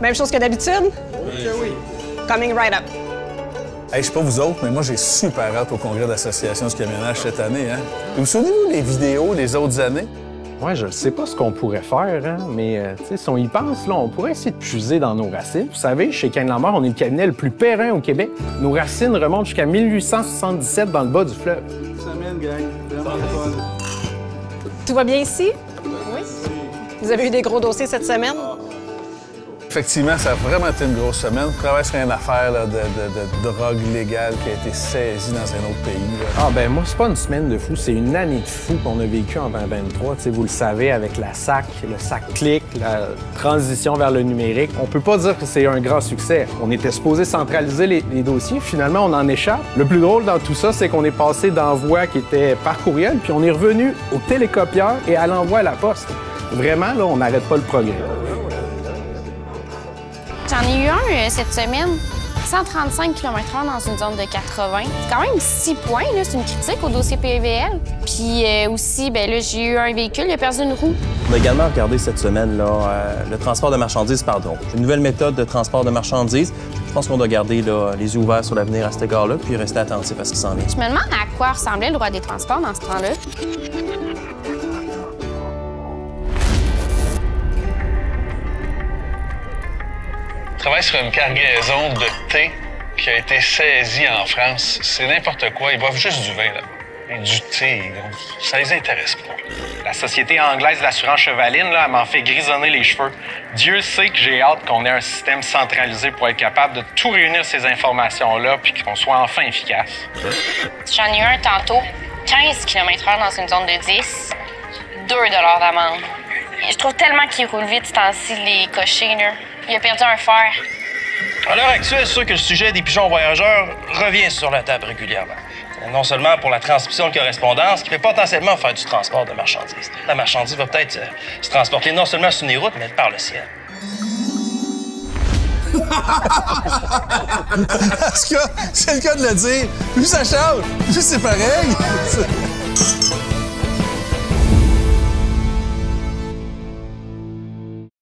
Même chose que d'habitude? Oui. Coming right up. Hey, je sais pas vous autres, mais moi, j'ai super hâte au congrès de l'Association du camionnage cette année. Hein? Vous souvenez-vous des vidéos des autres années? Ouais, je ne sais pas ce qu'on pourrait faire, hein, mais si on y pense, là, on pourrait essayer de puiser dans nos racines. Vous savez, chez Cain-Lambert, on est le cabinet le plus périn au Québec. Nos racines remontent jusqu'à 1877 dans le bas du fleuve. Semaine, gang. Vraiment fun. Tout va bien ici? Oui. Vous avez eu des gros dossiers cette semaine? Effectivement, ça a vraiment été une grosse semaine. Je travaille sur une affaire là, de drogue légale qui a été saisie dans un autre pays. Là. Ah ben moi, c'est pas une semaine de fou, c'est une année de fou qu'on a vécu en 2023. T'sais, vous le savez, avec la SAC, le SAC Clic, la transition vers le numérique. On peut pas dire que c'est un grand succès. On était supposé centraliser les dossiers, finalement, on en échappe. Le plus drôle dans tout ça, c'est qu'on est passé d'envoi qui était par courriel, puis on est revenu au télécopieur et à l'envoi à la poste. Vraiment, là, on n'arrête pas le progrès. J'en ai eu un cette semaine, 135 km/h dans une zone de 80. C'est quand même 6 points, c'est une critique au dossier PVL. Puis aussi, ben là, j'ai eu un véhicule, il a perdu une roue. On a également regardé cette semaine là, le transport de marchandises par drone. Une nouvelle méthode de transport de marchandises. Je pense qu'on doit garder là, les yeux ouverts sur l'avenir à cet égard-là, puis rester attentif à ce qui s'en vient. Je me demande à quoi ressemblait le droit des transports dans ce temps-là. Je travaille sur une cargaison de thé qui a été saisie en France. C'est n'importe quoi. Ils boivent juste du vin, là. Et du thé, ça les intéresse pas. La Société anglaise d'assurance Chevaline, là, elle m'en fait grisonner les cheveux. Dieu sait que j'ai hâte qu'on ait un système centralisé pour être capable de tout réunir ces informations-là puis qu'on soit enfin efficace. J'en ai eu un tantôt, 15 km/h dans une zone de 10, 2 $ d'amende. Je trouve tellement qu'il roule vite ce temps-ci, les cochers, là. Il a perdu un fer. À l'heure actuelle, c'est sûr que le sujet des pigeons voyageurs revient sur la table régulièrement. Non seulement pour la transmission de correspondance, qui peut potentiellement faire du transport de marchandises. La marchandise va peut-être se transporter non seulement sur les routes, mais par le ciel. C'est le cas de le dire. Plus ça change, plus c'est pareil.